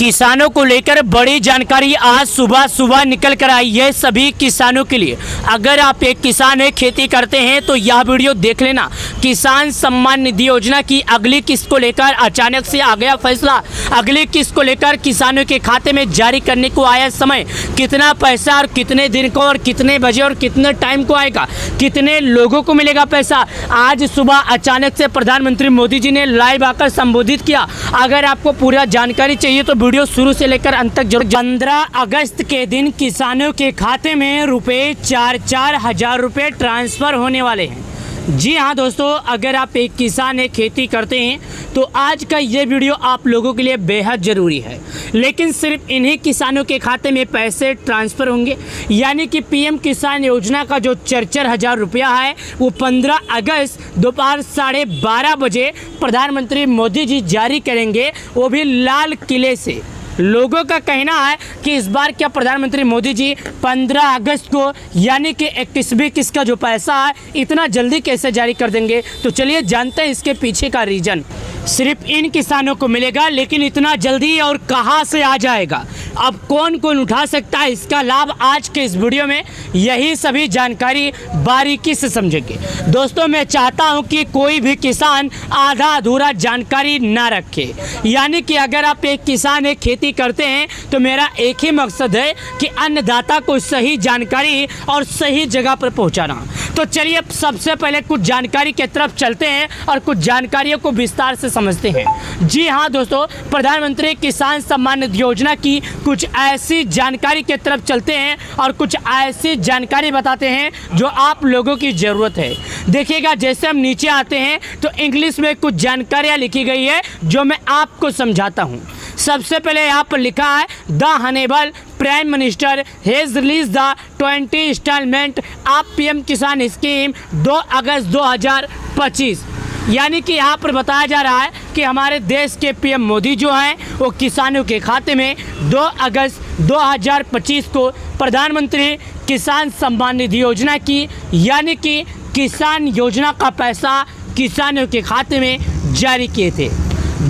किसानों को लेकर बड़ी जानकारी आज सुबह निकल कर आई है सभी किसानों के लिए। अगर आप एक किसान है, खेती करते हैं तो यह वीडियो देख लेना। किसान सम्मान निधि योजना की अगली किस्त को लेकर अचानक से आ गया फैसला। अगली किस्त को लेकर किसानों के खाते में जारी करने को आया समय। कितना पैसा और कितने दिन को और कितने बजे और कितने टाइम को आएगा, कितने लोगों को मिलेगा पैसा, आज सुबह अचानक से प्रधानमंत्री मोदी जी ने लाइव आकर संबोधित किया। अगर आपको पूरा जानकारी चाहिए तो वीडियो शुरू से लेकर अंत तक जरूर। 15 अगस्त के दिन किसानों के खाते में रुपए 4-4 हज़ार रुपये ट्रांसफ़र होने वाले हैं। जी हाँ दोस्तों, अगर आप एक किसान है, खेती करते हैं तो आज का ये वीडियो आप लोगों के लिए बेहद ज़रूरी है। लेकिन सिर्फ इन्हीं किसानों के खाते में पैसे ट्रांसफ़र होंगे, यानी कि पीएम किसान योजना का जो 4-4 हज़ार रुपया है वो 15 अगस्त दोपहर 12:30 बजे प्रधानमंत्री मोदी जी जारी करेंगे, वो भी लाल किले से। लोगों का कहना है कि इस बार क्या प्रधानमंत्री मोदी जी 15 अगस्त को यानी कि 21वीं किस्त का जो पैसा है इतना जल्दी कैसे जारी कर देंगे। तो चलिए जानते हैं इसके पीछे का रीज़न। सिर्फ इन किसानों को मिलेगा, लेकिन इतना जल्दी और कहां से आ जाएगा, अब कौन कौन उठा सकता है इसका लाभ, आज के इस वीडियो में यही सभी जानकारी बारीकी से समझेंगे। दोस्तों, मैं चाहता हूं कि कोई भी किसान आधा अधूरा जानकारी ना रखे। यानी कि अगर आप एक किसान है, खेती करते हैं तो मेरा एक ही मकसद है कि अन्नदाता को सही जानकारी और सही जगह पर पहुंचाना। तो चलिए सबसे पहले कुछ जानकारी की तरफ चलते हैं और कुछ जानकारियों को विस्तार से समझते हैं। जी हाँ दोस्तों, प्रधानमंत्री किसान सम्मान निधि योजना की कुछ ऐसी जानकारी की तरफ चलते हैं और कुछ ऐसी जानकारी बताते हैं जो आप लोगों की ज़रूरत है। देखिएगा, जैसे हम नीचे आते हैं तो इंग्लिश में कुछ जानकारियाँ लिखी गई है जो मैं आपको समझाता हूँ। सबसे पहले यहाँ पर लिखा है, the honourable prime minister has release the 20 instalment of PM Kisan scheme 2 August 2025। यानी कि यहाँ पर बताया जा रहा है कि हमारे देश के पीएम मोदी जो हैं वो किसानों के खाते में 2 अगस्त 2025 को प्रधानमंत्री किसान सम्मान निधि योजना की यानी कि किसान योजना का पैसा किसानों के खाते में जारी किए थे।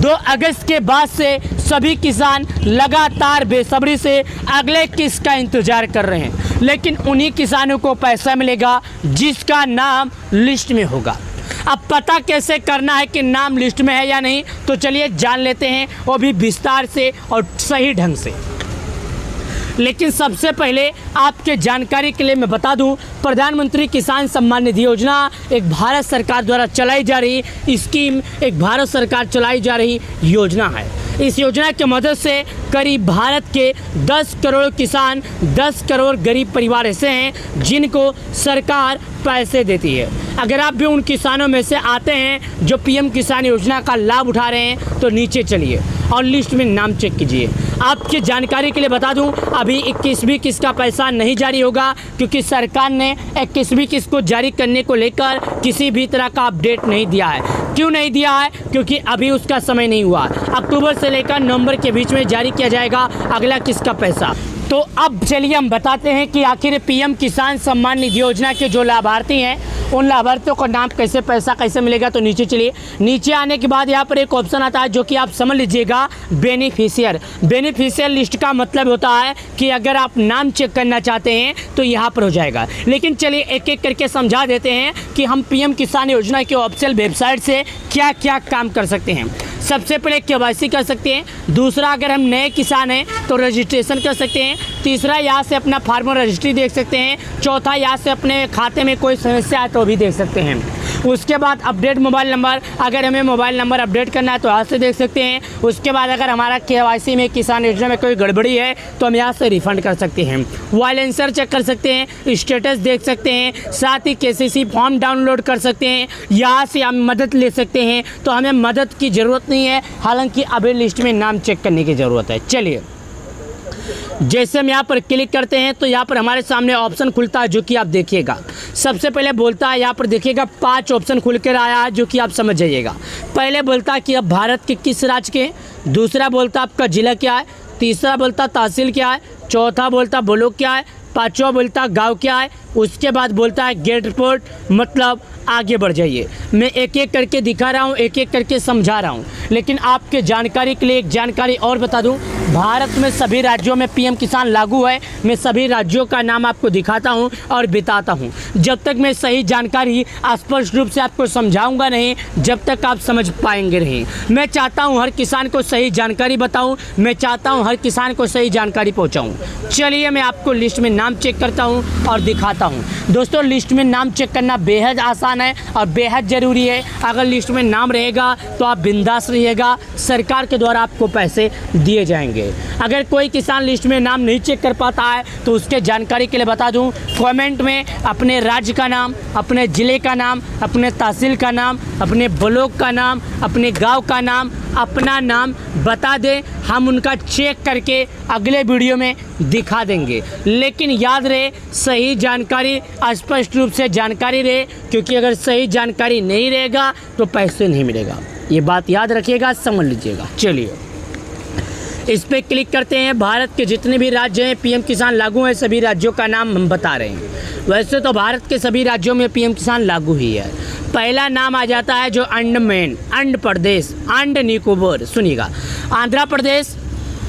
2 अगस्त के बाद से सभी किसान लगातार बेसब्री से अगले किस्त का इंतजार कर रहे हैं, लेकिन उन्हीं किसानों को पैसा मिलेगा जिसका नाम लिस्ट में होगा। अब पता कैसे करना है कि नाम लिस्ट में है या नहीं, तो चलिए जान लेते हैं, वो भी विस्तार से और सही ढंग से। लेकिन सबसे पहले आपके जानकारी के लिए मैं बता दूं, प्रधानमंत्री किसान सम्मान निधि योजना एक भारत सरकार द्वारा चलाई जा रही स्कीम, एक भारत सरकार चलाई जा रही योजना है। इस योजना की मदद से करीब भारत के 10 करोड़ किसान, 10 करोड़ गरीब परिवार ऐसे हैं जिनको सरकार पैसे देती है। अगर आप भी उन किसानों में से आते हैं जो पीएम किसान योजना का लाभ उठा रहे हैं तो नीचे चलिए और लिस्ट में नाम चेक कीजिए। आपकी जानकारी के लिए बता दूं, अभी 21वीं किस्त का पैसा नहीं जारी होगा क्योंकि सरकार ने 21वीं किस्त को जारी करने को लेकर किसी भी तरह का अपडेट नहीं दिया है। क्यों नहीं दिया है? क्योंकि अभी उसका समय नहीं हुआ। अक्टूबर से लेकर नवंबर के बीच में जारी किया जाएगा अगला किस्त का पैसा। तो अब चलिए हम बताते हैं कि आखिर पीएम किसान सम्मान निधि योजना के जो लाभार्थी हैं उन लाभार्थियों का नाम कैसे, पैसा कैसे मिलेगा। तो नीचे चलिए, नीचे आने के बाद यहाँ पर एक ऑप्शन आता है जो कि आप समझ लीजिएगा, बेनिफिशियर। बेनिफिशियर लिस्ट का मतलब होता है कि अगर आप नाम चेक करना चाहते हैं तो यहाँ पर हो जाएगा। लेकिन चलिए एक एक करके समझा देते हैं कि हम पीएम किसान योजना के ऑफिशियल वेबसाइट से क्या क्या काम कर सकते हैं। सबसे पहले केवाईसी कर सकते हैं। दूसरा, अगर हम नए किसान हैं तो रजिस्ट्रेशन कर सकते हैं। तीसरा, यहाँ से अपना फार्मर रजिस्ट्री देख सकते हैं। चौथा, यहाँ से अपने खाते में कोई समस्या है तो भी देख सकते हैं। उसके बाद अपडेट मोबाइल नंबर, अगर हमें मोबाइल नंबर अपडेट करना है तो यहाँ से देख सकते हैं। उसके बाद अगर हमारा केवाईसी में किसान योजना में कोई गड़बड़ी है तो हम यहाँ से रिफंड कर सकते हैं। वायलेंसर चेक कर सकते हैं, स्टेटस देख सकते हैं, साथ ही केसीसी फॉर्म डाउनलोड कर सकते हैं। यहाँ से हम मदद ले सकते हैं। तो हमें मदद की ज़रूरत नहीं है, हालांकि अभी लिस्ट में नाम चेक करने की ज़रूरत है। चलिए, जैसे हम यहाँ पर क्लिक करते हैं तो यहाँ पर हमारे सामने ऑप्शन खुलता है जो कि आप देखिएगा। सबसे पहले बोलता है, यहाँ पर देखिएगा 5 ऑप्शन खुल कर आया है जो कि आप समझ जाइएगा। पहले बोलता है कि अब भारत के किस राज्य के, दूसरा बोलता है आपका ज़िला क्या है, तीसरा बोलता तहसील क्या है, चौथा बोलता ब्लॉक क्या है, पाँचवा बोलता गांव क्या है, उसके बाद बोलता है गेट रिपोर्ट मतलब आगे बढ़ जाइए। मैं एक एक करके दिखा रहा हूँ, एक एक करके समझा रहा हूँ, लेकिन आपके जानकारी के लिए एक जानकारी और बता दूँ, भारत में सभी राज्यों में पीएम किसान लागू है। मैं सभी राज्यों का नाम आपको दिखाता हूँ और बताता हूँ। जब तक मैं सही जानकारी स्पष्ट रूप से आपको समझाऊंगा नहीं, जब तक आप समझ पाएंगे नहीं। मैं चाहता हूँ हर किसान को सही जानकारी बताऊँ, मैं चाहता हूँ हर किसान को सही जानकारी पहुँचाऊँ। चलिए मैं आपको लिस्ट में नाम चेक करता हूँ और दिखाता हूँ। दोस्तों, लिस्ट में नाम चेक करना बेहद आसान है और बेहद ज़रूरी है। अगर लिस्ट में नाम रहेगा तो आप बिंदास रहिएगा, सरकार के द्वारा आपको पैसे दिए जाएंगे। अगर कोई किसान लिस्ट में नाम नहीं चेक कर पाता है तो उसके जानकारी के लिए बता दूं, कमेंट में अपने राज्य का नाम, अपने ज़िले का नाम, अपने तहसील का नाम, अपने ब्लॉक का नाम, अपने गांव का नाम, अपना नाम बता दें। हम उनका चेक करके अगले वीडियो में दिखा देंगे। लेकिन याद रहे, सही जानकारी, स्पष्ट रूप से जानकारी रहे, क्योंकि अगर सही जानकारी नहीं रहेगा तो पैसे नहीं मिलेगा। ये बात याद रखिएगा, समझ लीजिएगा। चलिए इस पर क्लिक करते हैं। भारत के जितने भी राज्य हैं पीएम किसान लागू हैं, सभी राज्यों का नाम हम बता रहे हैं। वैसे तो भारत के सभी राज्यों में पीएम किसान लागू ही है। पहला नाम आ जाता है जो अंडमान, अंड प्रदेश, अंड निकोबार, सुनिएगा, आंध्र प्रदेश,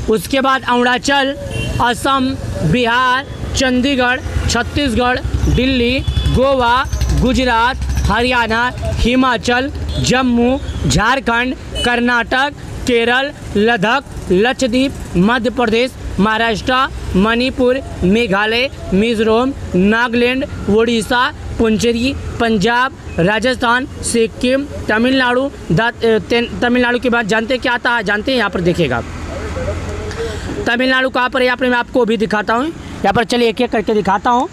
उसके बाद अरुणाचल, असम, बिहार, चंडीगढ़, छत्तीसगढ़, दिल्ली, गोवा, गुजरात, हरियाणा, हिमाचल, जम्मू, झारखंड, कर्नाटक, केरल, लद्दाख, लक्षद्वीप, मध्य प्रदेश, महाराष्ट्र, मणिपुर, मेघालय, मिजोरम, नागालैंड, उड़ीसा, पुंचेरी, पंजाब, राजस्थान, सिक्किम, तमिलनाडु। तमिलनाडु के बाद जानते क्या आता है? जानते हैं, यहाँ पर देखिएगा तमिलनाडु कहाँ पर है, यहाँ पर मैं आपको भी दिखाता हूँ। यहाँ पर चलिए एक एक करके दिखाता हूँ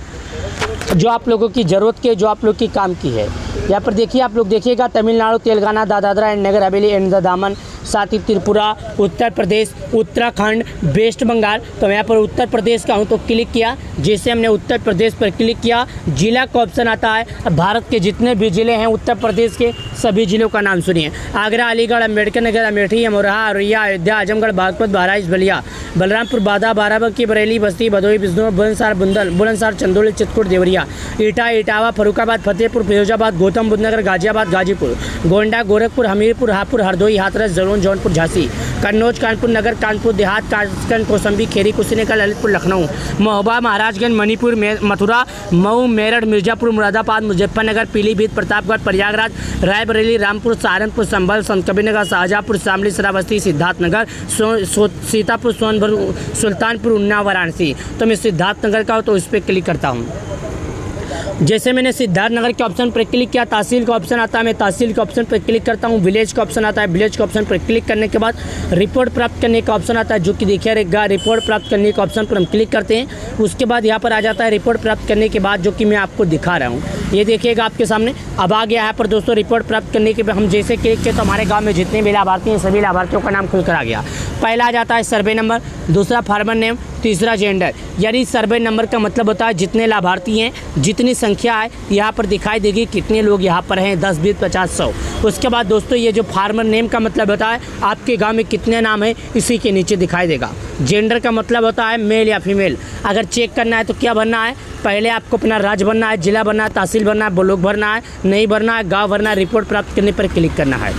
जो आप लोगों की ज़रूरत के, जो आप लोग की काम की है। यहाँ पर देखिए, आप लोग देखिएगा, तमिलनाडु, तेलंगाना, दादरा एंड नगर हवेली एंड दामन, साथ ही त्रिपुरा, उत्तर प्रदेश, उत्तराखंड, वेस्ट बंगाल। तो मैं यहाँ पर उत्तर प्रदेश का हूँ तो क्लिक किया। जैसे हमने उत्तर प्रदेश पर क्लिक किया, जिला का ऑप्शन आता है। भारत के जितने भी ज़िले हैं उत्तर प्रदेश के, सभी ज़िलों का नाम सुनिए। आगरा, अलीगढ़, अम्बेडकर नगर, अमेठी, अमरोहा, औरैया, अयोध्या, आजमगढ़, बागपत, बहराइच, बलिया, बलरामपुर, बादा, बाराबंकी, बरेली, बस्ती, भदोही, बिजनौर, बुलंदशहर, चंदौली, चित्रकूट, देवरिया, ईटा, इटावा, फरुखाबाद, फतेहपुर, फिरोजाबाद, गौतम बुद्ध नगर, गाजियाबाद, गाजीपुर, गोंडा, गोरखपुर, हमीरपुर, हापुड़, हरदोई, हाथरस, जलौन, जौनपुर, झांसी, कन्नौज, कानपुर नगर, कानपुर देहात, कासगंज, कौशाम्बी, खेरी, कुशीनगर, ललितपुर, लखनऊ, महोबा, महाराजगंज, मणिपुर, मथुरा, मऊ, मेरठ, मिर्जापुर, मुरादाबाद, मुजफ्फरनगर, पीलीभीत, प्रतापगढ़, प्रयागराज, रायबरेली, रामपुर, सहारनपुर, संभल, संतकबीरनगर, शाहजहाँपुर, शामली, श्रावस्ती, सिद्धार्थनगर, सीतापुर, सोनभद्र, सुल्तानपुर, उन्नाव, वाराणसी। तो मैं सिद्धार्थनगर का हूँ तो इस पर क्लिक करता हूँ। जैसे मैंने सिद्धार्थनगर के ऑप्शन पर क्लिक किया, तहसील का ऑप्शन आता है, मैं तहसील के ऑप्शन पर क्लिक करता हूँ। विलेज का ऑप्शन आता है, विलेज के ऑप्शन पर क्लिक करने के बाद रिपोर्ट प्राप्त करने का ऑप्शन आता है, जो कि देखिए रहेगा। रिपोर्ट प्राप्त करने के ऑप्शन पर हम क्लिक करते हैं। उसके बाद यहाँ पर आ जाता है रिपोर्ट प्राप्त करने के बाद, जो कि मैं आपको दिखा रहा हूँ। ये देखिएगा आपके सामने अब आ गया है पर दोस्तों रिपोर्ट प्राप्त करने के बाद हम जैसे क्लिक किए तो हमारे गाँव में जितने भी लाभार्थी हैं सभी लाभार्थियों का नाम खुलकर आ गया। पहला आ जाता है सर्वे नंबर, दूसरा फार्मर नेम, तीसरा जेंडर। यानी सर्वे नंबर का मतलब होता है जितने लाभार्थी हैं, जितनी संख्या है यहाँ पर दिखाई देगी, कितने लोग यहाँ पर हैं, 10, 20, 50, 100। उसके बाद दोस्तों ये जो फार्मर नेम का मतलब होता है आपके गांव में कितने नाम हैं, इसी के नीचे दिखाई देगा। जेंडर का मतलब होता है मेल या फीमेल। अगर चेक करना है तो क्या भरना है, पहले आपको अपना राज्य भरना है, जिला भरना है, तहसील भरना है, ब्लॉक भरना है, नहीं भरना है, गाँव भरना है। रिपोर्ट प्राप्त करने पर क्लिक करना है।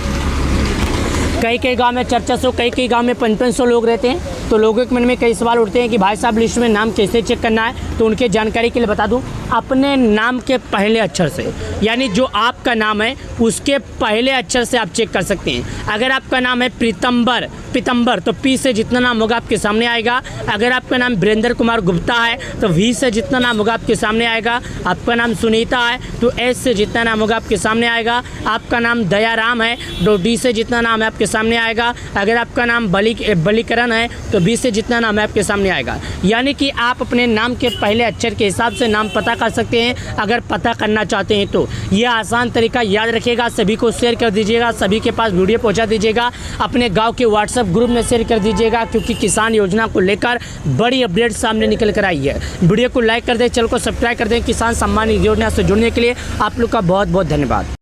कई गांव में 400, कई गांव में 500 लोग रहते हैं। तो लोगों के मन में कई सवाल उठते हैं कि भाई साहब लिस्ट में नाम कैसे चेक करना है। तो उनके जानकारी के लिए बता दूं, अपने नाम के पहले अक्षर से, यानी जो आपका नाम है उसके पहले अक्षर से आप चेक कर सकते हैं। अगर आपका नाम है पीतम्बर तो पी से जितना नाम होगा आपके सामने आएगा। अगर आपका नाम वीरेंद्र कुमार गुप्ता है तो वी से जितना नाम होगा आपके सामने आएगा। आपका नाम सुनीता है तो एस से जितना नाम होगा आपके सामने आएगा। आपका नाम दयाराम है तो डी से जितना नाम है आपके सामने आएगा। अगर आपका नाम बलीकरण है तो बी से जितना नाम है आपके सामने आएगा। यानी कि आप अपने नाम के पहले अक्षर के हिसाब से नाम पता कर सकते हैं अगर पता करना चाहते हैं तो। यह आसान तरीका याद रखिएगा, सभी को शेयर कर दीजिएगा, सभी के पास वीडियो पहुंचा दीजिएगा, अपने गांव के व्हाट्सएप ग्रुप में शेयर कर दीजिएगा, क्योंकि किसान योजना को लेकर बड़ी अपडेट सामने निकल कर आई है। वीडियो को लाइक कर दें, चैनल को सब्सक्राइब कर दें। किसान सम्मान निधि योजना से जुड़ने के लिए आप लोग का बहुत बहुत धन्यवाद।